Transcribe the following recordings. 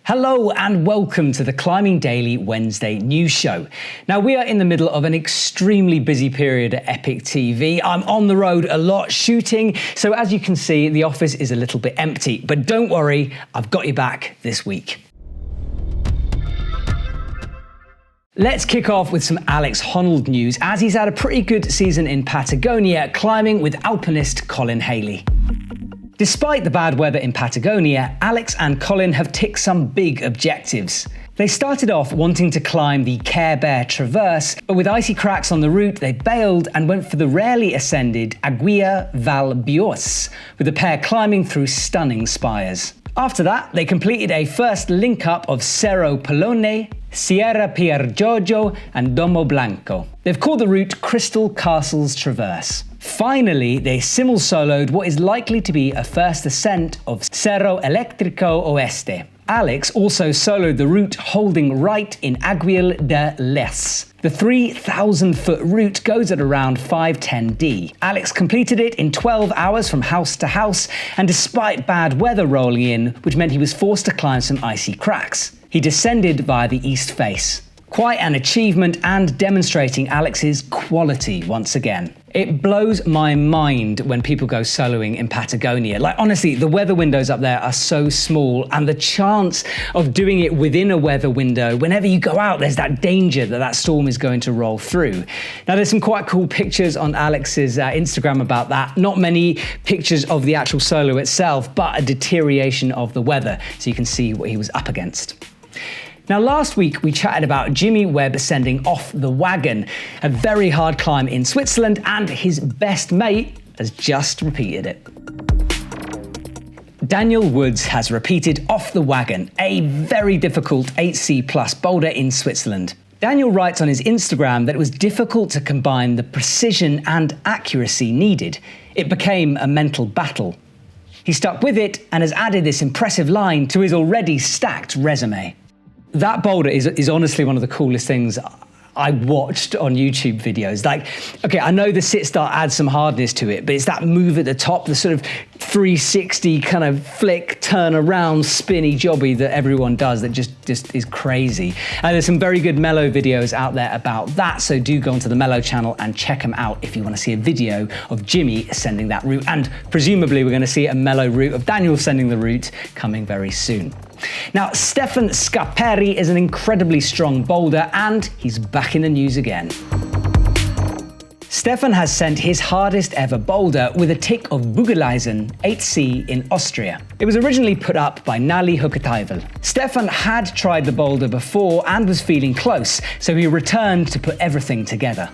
Hello and welcome to the Climbing Daily Wednesday news show. Now we are in the middle of an extremely busy period at EpicTV. I'm on the road a lot shooting, so as you can see, the office is a little bit empty. But don't worry, I've got you back this week. Let's kick off with some Alex Honnold news, as he's had a pretty good season in Patagonia, climbing with alpinist Colin Haley. Despite the bad weather in Patagonia, Alex and Colin have ticked some big objectives. They started off wanting to climb the Care Bear Traverse, but with icy cracks on the route, they bailed and went for the rarely ascended Aguja Val Biois, with the pair climbing through stunning spires. After that, they completed a first link-up of Cerro Pollone, Sierra Piergiorgio and Domo Blanco. They've called the route Crystal Castles Traverse. Finally, they simul-soloed what is likely to be a first ascent of Cerro Electrico Oeste. Alex also soloed the route holding right in Aguja Val Biois. The 3,000-foot route goes at around 5:10 Alex completed it in 12 hours from house to house, and despite bad weather rolling in, which meant he was forced to climb some icy cracks, he descended via the east face. Quite an achievement and demonstrating Alex's quality once again. It blows my mind when people go soloing in Patagonia. Like honestly, the weather windows up there are so small, and the chance of doing it within a weather window, whenever you go out, there's that danger that that storm is going to roll through. Now there's some quite cool pictures on Alex's Instagram about that. Not many pictures of the actual solo itself, but a deterioration of the weather, so you can see what he was up against. Now last week we chatted about Jimmy Webb ascending Off the Wagon, a very hard climb in Switzerland, and his best mate has just repeated it. Daniel Woods has repeated Off the Wagon, a very difficult 8C+ boulder in Switzerland. Daniel writes on his Instagram that it was difficult to combine the precision and accuracy needed. It became a mental battle. He stuck with it and has added this impressive line to his already stacked resume. That boulder is honestly one of the coolest things I watched on YouTube videos. Like, okay, I know the sit start adds some hardness to it, but it's that move at the top, the sort of 360 kind of flick, turn around, spinny jobby that everyone does that just is crazy. And there's some very good Mellow videos out there about that, so do go onto the Mellow channel and check them out if you want to see a video of Jimmy ascending that route. And presumably we're going to see a Mellow route of Daniel ascending the route coming very soon. Now, Stefan Scarperi is an incredibly strong boulder, and he's back in the news again. Stefan has sent his hardest ever boulder with a tick of Bugeleisen 8C in Austria. It was originally put up by Nali Huketaivel. Stefan had tried the boulder before and was feeling close, so he returned to put everything together.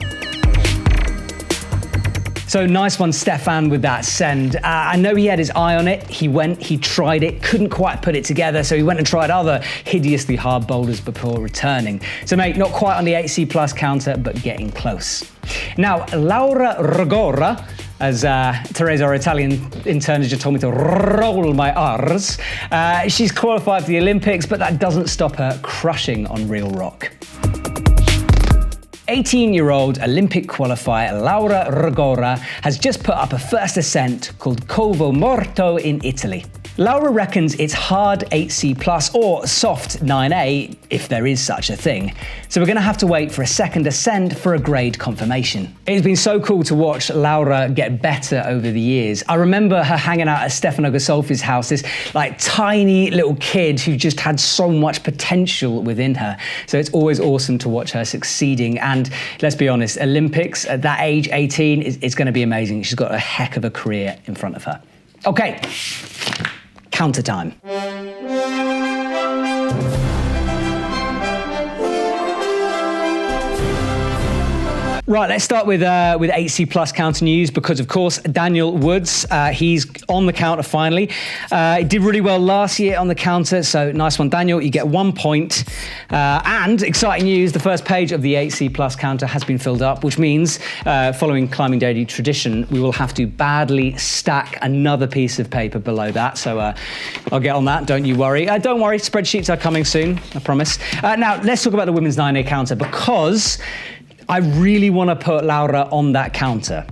So nice one, Stefan, with that send. I know he had his eye on it. He went, he tried it, couldn't quite put it together, so he went and tried other hideously hard boulders before returning. So mate, not quite on the 8C+ counter, but getting close. Now, Laura Rogora, as Teresa, our Italian intern, has just told me to roll my R's. She's qualified for the Olympics, but that doesn't stop her crushing on real rock. 18-year-old Olympic qualifier Laura Rogora has just put up a first ascent called Corvo Morto in Italy. Laura reckons it's hard 8C+ or soft 9A, if there is such a thing. So we're going to have to wait for a second ascent for a grade confirmation. It's been so cool to watch Laura get better over the years. I remember her hanging out at Stefan Scarperi's house, this like tiny little kid who just had so much potential within her. So it's always awesome to watch her succeeding. And let's be honest, Olympics at that age, 18, it's going to be amazing. She's got a heck of a career in front of her. Okay. Counter time. Right, let's start with 8C+ counter news, because of course Daniel Woods, he's on the counter finally. He did really well last year on the counter, so nice one, Daniel. You get 1 point. And exciting news, the first page of the 8C+ counter has been filled up, which means, following Climbing Daily tradition, we will have to badly stack another piece of paper below that. So I'll get on that, don't you worry. Don't worry, spreadsheets are coming soon, I promise. Now, let's talk about the women's 9A counter, because I really want to put Laura on that counter.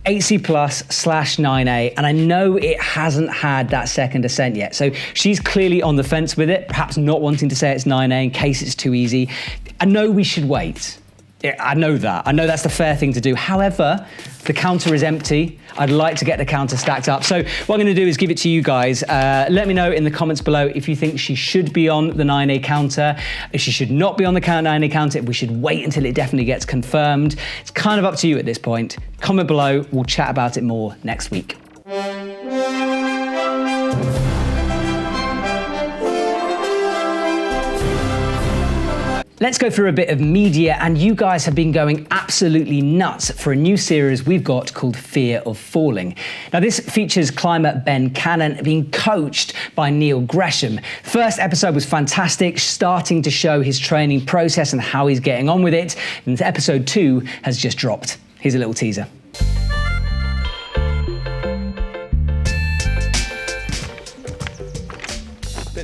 8C+/9A, and I know it hasn't had that second ascent yet. So she's clearly on the fence with it, perhaps not wanting to say it's 9A in case it's too easy. I know we should wait. I know that. I know that's the fair thing to do. However, the counter is empty. I'd like to get the counter stacked up. So what I'm going to do is give it to you guys. Let me know in the comments below if you think she should be on the 9A counter, if she should not be on the 9A counter, if we should wait until it definitely gets confirmed. It's kind of up to you at this point. Comment below. We'll chat about it more next week. Let's go through a bit of media, and you guys have been going absolutely nuts for a new series we've got called Fear of Falling. Now this features climber Ben Cannon being coached by Neil Gresham. The first episode was fantastic, starting to show his training process and how he's getting on with it, and episode 2 has just dropped. Here's a little teaser.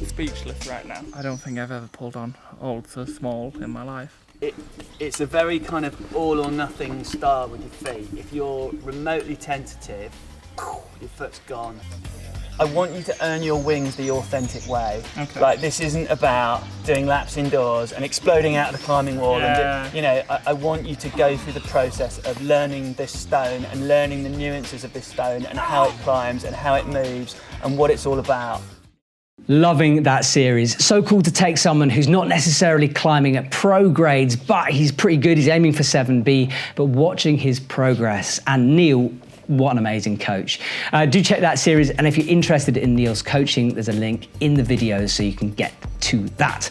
Speechless right now. I don't think I've ever pulled on old so small in my life. It's a very kind of all or nothing style with your feet. If you're remotely tentative, your foot's gone. I want you to earn your wings the authentic way. Okay. Like, this isn't about doing laps indoors and exploding out of the climbing wall. Yeah. And I want you to go through the process of learning this stone and learning the nuances of this stone and how it climbs and how it moves and what it's all about. Loving that series. So cool to take someone who's not necessarily climbing at pro grades, but he's pretty good. He's aiming for 7B, but watching his progress. And Neil, what an amazing coach. Do check that series, and if you're interested in Neil's coaching, there's a link in the video so you can get to that.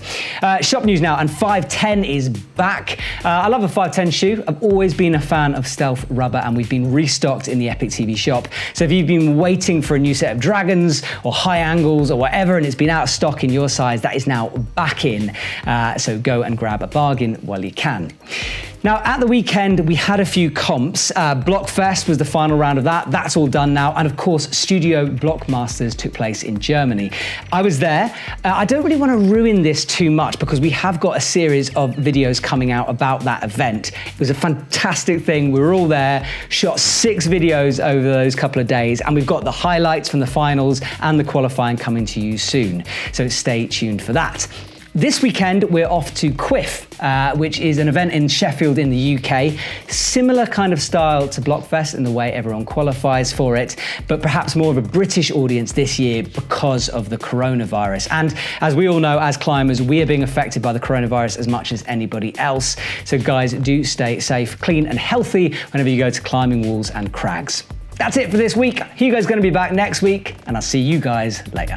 Shop news now, and 510 is back. I love a 510 shoe. I've always been a fan of stealth rubber, and we've been restocked in the EpicTV shop. So if you've been waiting for a new set of dragons or high angles or whatever, and it's been out of stock in your size, that is now back in. So go and grab a bargain while you can. Now, at the weekend, we had a few comps. Blockfest was the final round of that. That's all done now. And of course, Studio Blockmasters took place in Germany. I was there. I don't really want to ruin this too much because we have got a series of videos coming out about that event. It was a fantastic thing. We were all there, shot 6 videos over those couple of days, and we've got the highlights from the finals and the qualifying coming to you soon. So stay tuned for that. This weekend, we're off to Quiff, which is an event in Sheffield in the UK. Similar kind of style to Blockfest in the way everyone qualifies for it, but perhaps more of a British audience this year because of the coronavirus. And as we all know, as climbers, we are being affected by the coronavirus as much as anybody else. So guys, do stay safe, clean and healthy whenever you go to climbing walls and crags. That's it for this week. Hugo's going to be back next week, and I'll see you guys later.